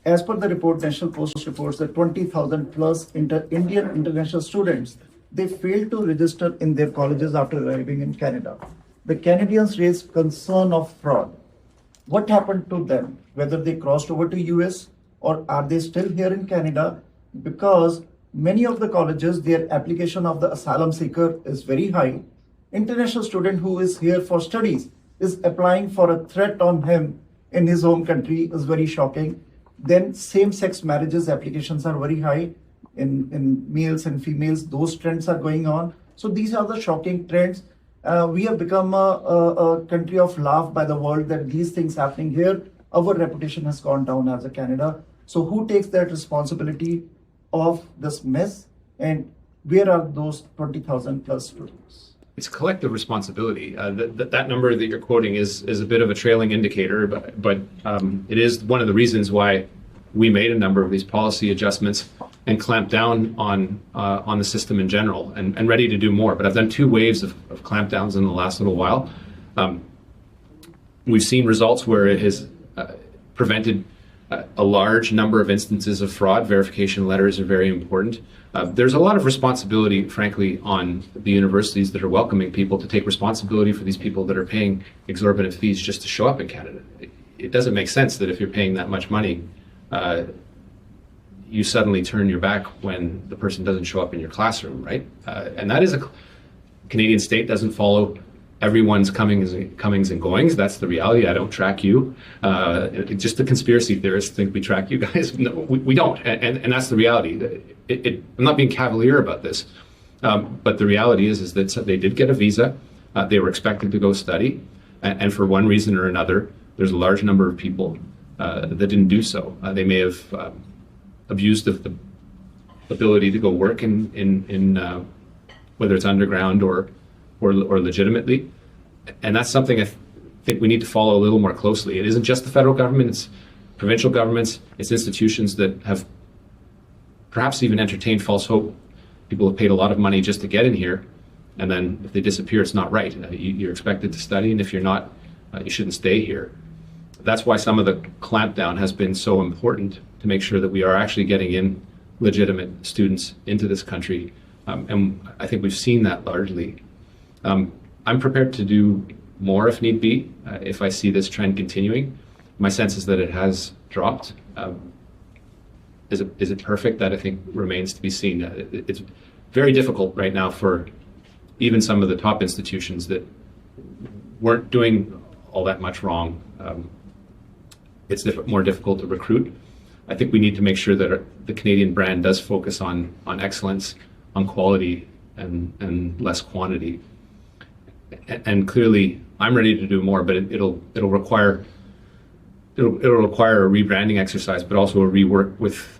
As per the report, National Post reports that 20,000 plus Indian international students, they failed to register in their colleges after arriving in Canada. The Canadians raised concern of fraud. What happened to them? Whether they crossed over to US or are they still here in Canada? Because many of the colleges, their application of the asylum seeker is very high. International student who is here for studies is applying for a threat on him in his home country is very shocking. Then same-sex marriages applications are very high in males and females. Those trends are going on. So these are the shocking trends. We have become a country of laugh by the world that these things happening here. Our reputation has gone down as a Canada. So who takes that responsibility of this mess, and where are those 20,000 plus students? It's a collective responsibility. That number that you're quoting is a bit of a trailing indicator, but it is one of the reasons why we made a number of these policy adjustments and clamped down on the system in general, and ready to do more. But I've done 2 waves of clampdowns in the last little while. We've seen results where it has prevented a large number of instances of fraud. Verification letters are very important. There's a lot of responsibility, frankly, on the universities that are welcoming people to take responsibility for these people that are paying exorbitant fees just to show up in Canada. It doesn't make sense that if you're paying that much money, you suddenly turn your back when the person doesn't show up in your classroom, right? And that is a Canadian state doesn't follow everyone's comings and goings. That's the reality. I don't track you. Just the conspiracy theorists think we track you guys. No, we don't. And that's the reality. I'm not being cavalier about this, but the reality is that they did get a visa. They were expected to go study, and for one reason or another, there's a large number of people that didn't do so. They may have abused the ability to go work in whether it's underground or legitimately, and that's something I think we need to follow a little more closely. It isn't just the federal government, it's provincial governments, it's institutions that have perhaps even entertained false hope. People have paid a lot of money just to get in here, and then if they disappear, it's not right. You're expected to study, and if you're not, you shouldn't stay here. That's why some of the clampdown has been so important, to make sure that we are actually getting in legitimate students into this country, and I think we've seen that largely. I'm prepared to do more if need be, if I see this trend continuing. My sense is that it has dropped. Is it perfect? That I think remains to be seen. It's very difficult right now for even some of the top institutions that weren't doing all that much wrong. It's more difficult to recruit. I think we need to make sure that the Canadian brand does focus on excellence, on quality, and less quantity. And clearly, I'm ready to do more, but it'll require a rebranding exercise, but also a rework with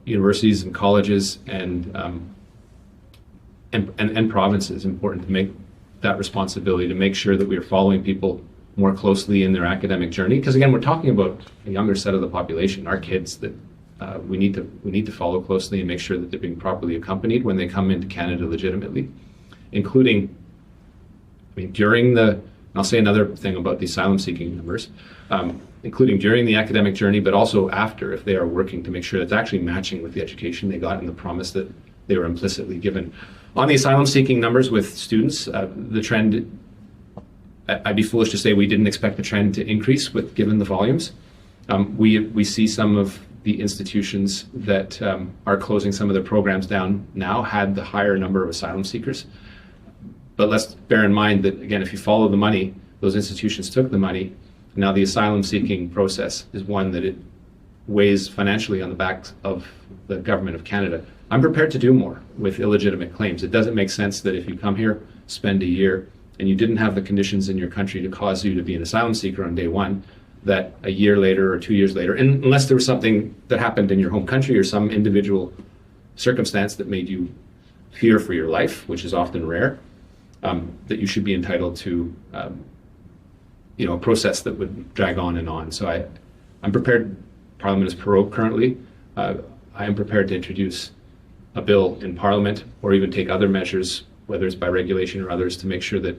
universities and colleges and provinces. Important to make that responsibility, to make sure that we are following people more closely in their academic journey. Because again, we're talking about a younger set of the population, our kids, that we need to follow closely and make sure that they're being properly accompanied when they come into Canada legitimately, including. During and I'll say another thing about the asylum seeking numbers, including during the academic journey, but also after, if they are working, to make sure it's actually matching with the education they got and the promise that they were implicitly given. On the asylum seeking numbers with students, the trend, I'd be foolish to say we didn't expect the trend to increase given the volumes. We see some of the institutions that are closing some of their programs down now had the higher number of asylum seekers. But let's bear in mind that, again, if you follow the money, those institutions took the money. Now the asylum-seeking process is one that it weighs financially on the backs of the government of Canada. I'm prepared to do more with illegitimate claims. It doesn't make sense that if you come here, spend a year, and you didn't have the conditions in your country to cause you to be an asylum seeker on day one, that a year later or 2 years later, and unless there was something that happened in your home country or some individual circumstance that made you fear for your life, which is often rare, that you should be entitled to a process that would drag on and on. So I'm prepared. Parliament is prorogued currently. I am prepared to introduce a bill in Parliament, or even take other measures, whether it's by regulation or others, to make sure that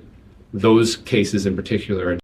those cases in particular are